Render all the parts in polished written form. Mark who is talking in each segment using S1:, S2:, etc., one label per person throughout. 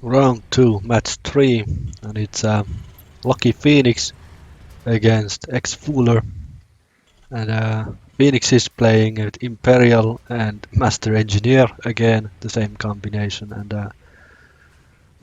S1: Round 2, match 3, and it's LuckyPhoenix against XFooLoR, and Phoenix is playing with Imperial and Master Engineer again, the same combination, and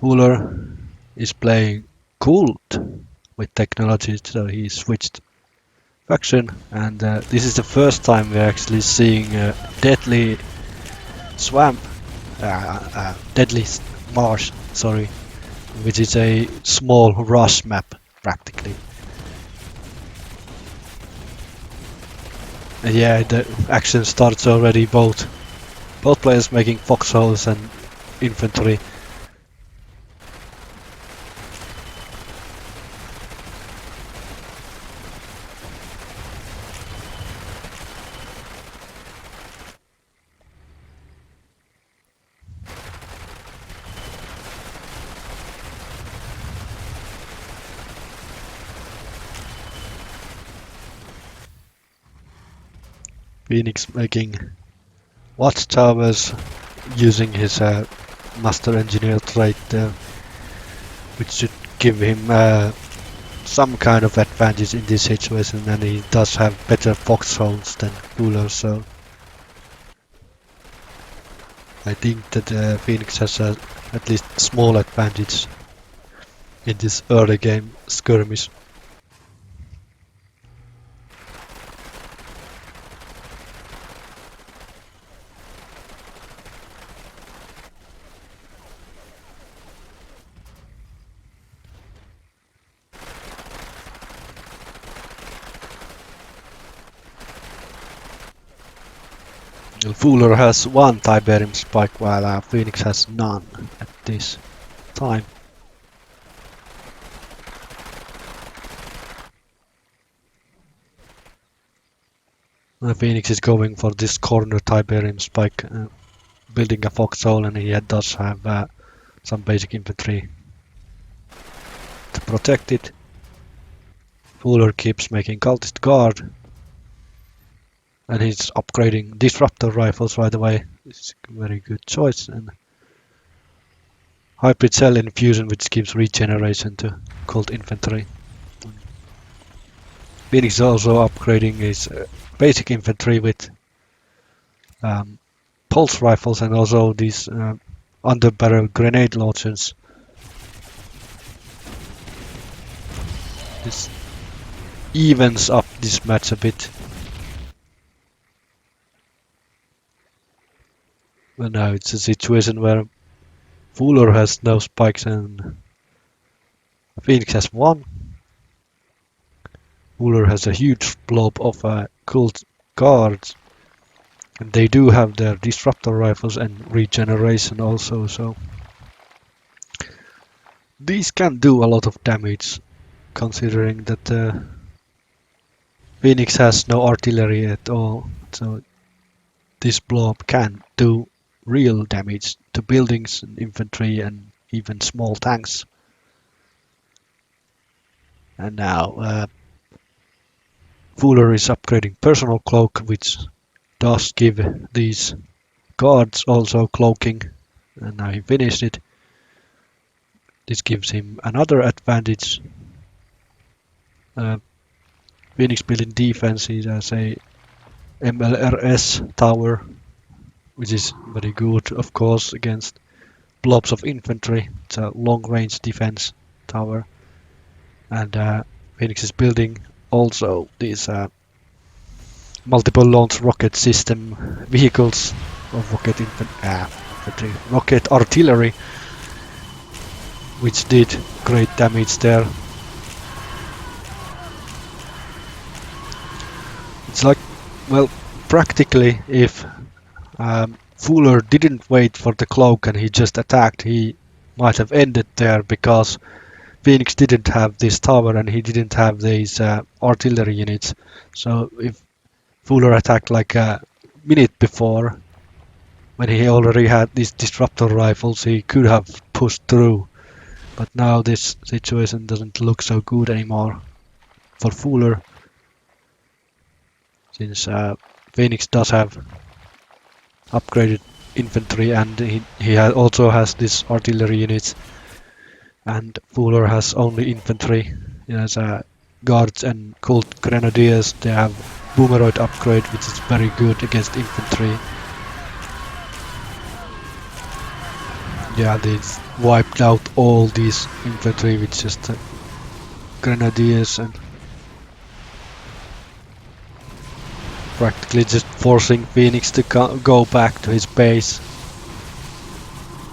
S1: FooLoR is playing Cult with technology, so he switched faction, and this is the first time we're actually seeing Deadly Swamp, Deadly Marsh, sorry, which is a small rush map practically. And yeah, the action starts already. Both players making foxholes and infantry. Phoenix making watchtowers using his Master Engineer trait, which should give him some kind of advantage in this situation, and he does have better foxholes than FooLoR, so I think that Phoenix has at least small advantage in this early game skirmish. FooLoR has one Tiberium spike while Phoenix has none at this time. Phoenix is going for this corner Tiberium spike, building a foxhole, and he does have some basic infantry to protect it. FooLoR keeps making cultist guard, and he's upgrading disruptor rifles right away. It's a very good choice. And hybrid cell infusion, which gives regeneration to cult infantry. Phoenix is also upgrading his basic infantry with pulse rifles and also these under-barrel grenade launchers. This evens up this match a bit. But now it's a situation where FooLoR has no spikes and Phoenix has one. FooLoR has a huge blob of cult guards, and they do have their disruptor rifles and regeneration also, so these can do a lot of damage, considering that Phoenix has no artillery at all, so this blob can do real damage to buildings and infantry and even small tanks. And now FooLoR is upgrading personal cloak, which does give these guards also cloaking, and now he finished it. This gives him another advantage. Phoenix building defense, he has a MLRS tower, which is very good, of course, against blobs of infantry. It's a long-range defense tower. And Phoenix is building also these multiple launch rocket system vehicles of rocket artillery, which did great damage there. It's like, well, practically if FooLoR didn't wait for the cloak and he just attacked, he might have ended there, because Phoenix didn't have this tower and he didn't have these artillery units. So if FooLoR attacked like a minute before, when he already had these disruptor rifles, he could have pushed through. But now this situation doesn't look so good anymore for FooLoR, since Phoenix does have upgraded infantry and he also has this artillery units and FooLoR has only infantry. He has guards and cult grenadiers. They have boomeroid upgrade, which is very good against infantry. Yeah, they wiped out all these infantry with just grenadiers and practically just forcing Phoenix to go back to his base.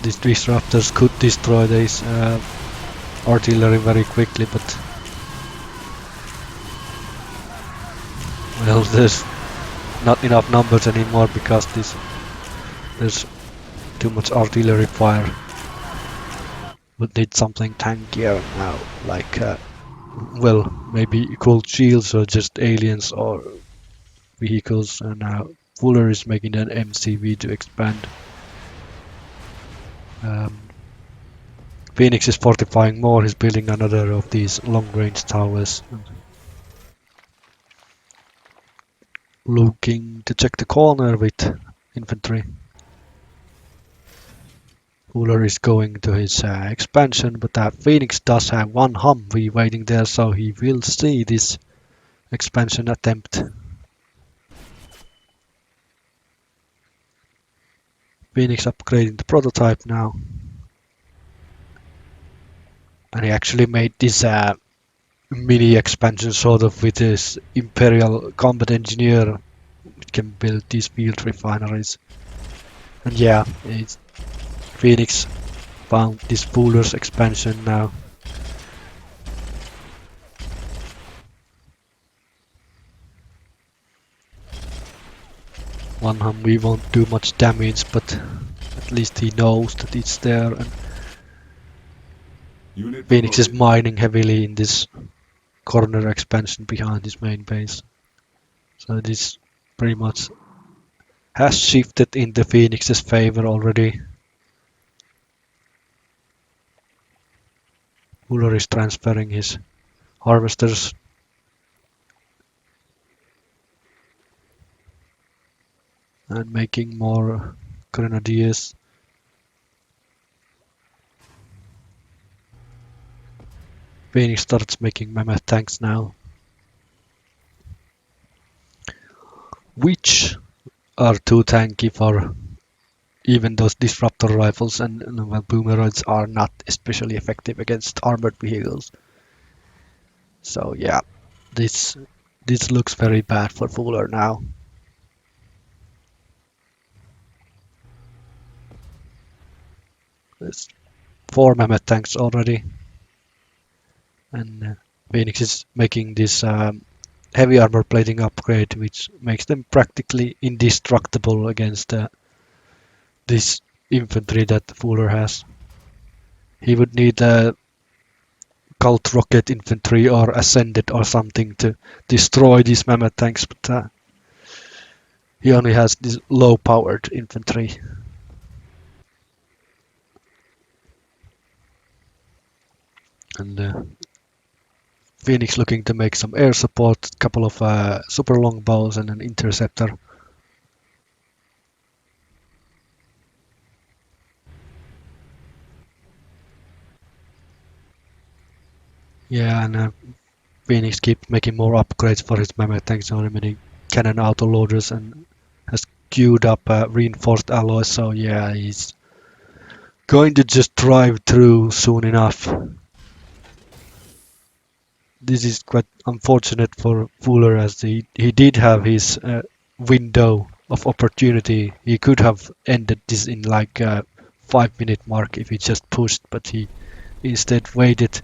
S1: These disruptors could destroy this artillery very quickly, but well, there's not enough numbers anymore because there's too much artillery fire. Would need something tankier now, like well, maybe cold shields or just aliens or vehicles. And now FooLoR is making an MCV to expand. Phoenix is fortifying more. He's building another of these long-range towers. Looking to check the corner with infantry. FooLoR is going to his expansion, but Phoenix does have one Humvee waiting there, so he will see this expansion attempt. Phoenix upgrading the prototype now. And he actually made this mini expansion sort of with his Imperial Combat Engineer. It can build these field refineries. And yeah, Phoenix found this FooLoR's expansion now. One Humvee won't do much damage, but at least he knows that it's there. And Phoenix is mining heavily in this corner expansion behind his main base. So this pretty much has shifted in the Phoenix's favor already. FooLoR is transferring his harvesters. And making more grenadiers. Phoenix starts making mammoth tanks now, which are too tanky for even those disruptor rifles, and well, boomeroids are not especially effective against armored vehicles. So yeah, this looks very bad for FooLoR now. There's 4 mammoth tanks already, and Phoenix is making this heavy armor plating upgrade, which makes them practically indestructible against this infantry that FooLoR has. He would need a cult rocket infantry or ascended or something to destroy these mammoth tanks, but he only has this low powered infantry. And Phoenix looking to make some air support, a couple of super longbows and an interceptor. Yeah, and Phoenix keeps making more upgrades for his mammoth tanks, only many cannon autoloaders, and has queued up reinforced alloys, so yeah, he's going to just drive through soon enough. This is quite unfortunate for FooLoR, as he did have his window of opportunity. He could have ended this in like a 5-minute mark if he just pushed, but he instead waited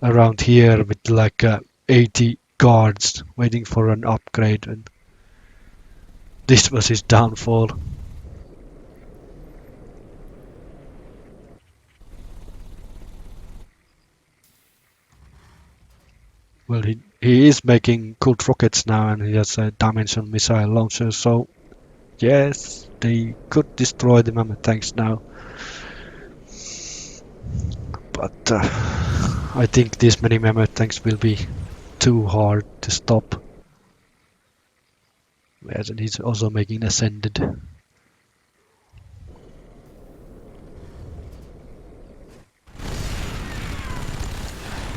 S1: around here with like 80 guards waiting for an upgrade, and this was his downfall. Well, he is making cult rockets now, and he has a dimension missile launcher, so yes, they could destroy the mammoth tanks now. But I think these many mammoth tanks will be too hard to stop. Yes, and he's also making ascended.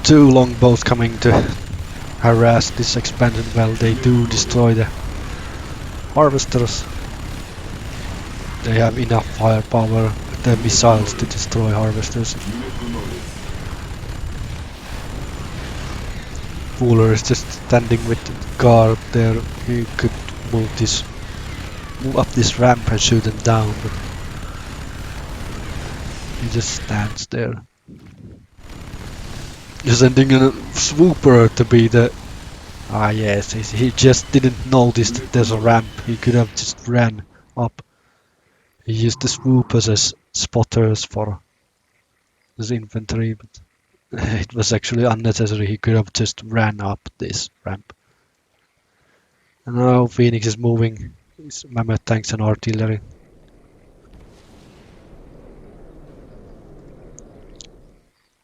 S1: two longbows coming to harass this expansion. Well, they do destroy the harvesters. They have enough firepower with the missiles to destroy harvesters. XFooLoR is just standing with the guard there. He could move up this ramp and shoot them down, but he just stands there. He's sending a swooper to be the... Ah yes, he just didn't notice that there's a ramp. He could have just ran up. He used the swoopers as spotters for his infantry, but it was actually unnecessary. He could have just ran up this ramp. And now Phoenix is moving his mammoth tanks and artillery.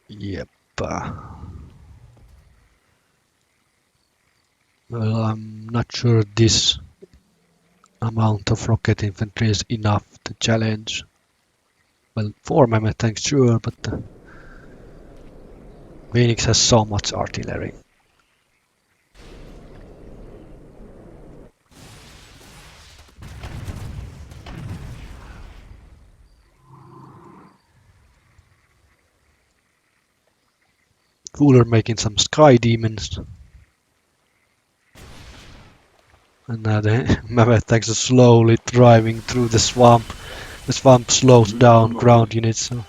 S1: Yep. Well, I'm not sure this amount of rocket infantry is enough to challenge. Well, 4 mammoth tanks, sure, but Phoenix has so much artillery. XFooLoR making some sky demons. And now the mammoth tanks are slowly driving through the swamp. The swamp slows down ground units. So.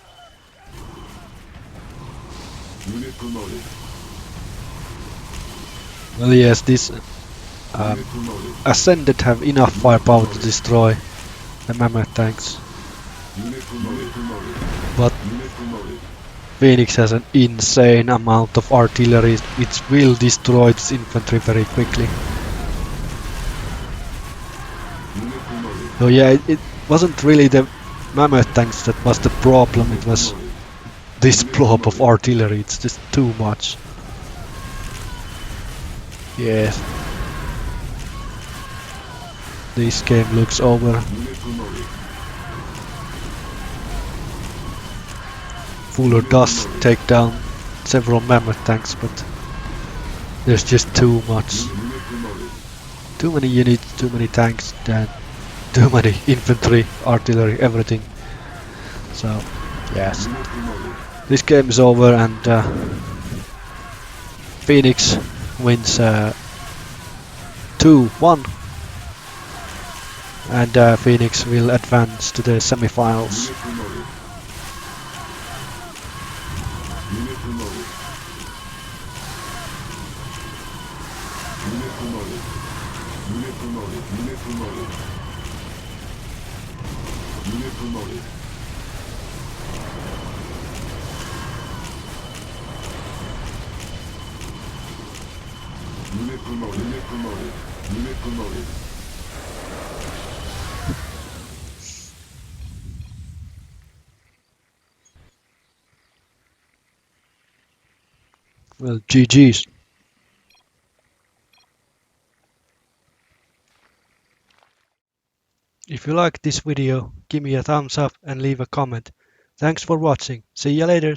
S1: Well, yes, these Ascended have enough firepower to destroy the mammoth tanks. But Phoenix has an insane amount of artillery, which will destroy its infantry very quickly. So yeah, it wasn't really the mammoth tanks that was the problem, it was this blob of artillery. It's just too much. Yes. This game looks over. XFooLoR does take down several mammoth tanks, but there's just too much. Too many units, too many tanks, and too many infantry, artillery, everything. So, yes. This game is over and Phoenix wins 2-1. And Phoenix will advance to the semi-finals. Well, GG's. If you liked this video, give me a thumbs up and leave a comment. Thanks for watching. See ya later.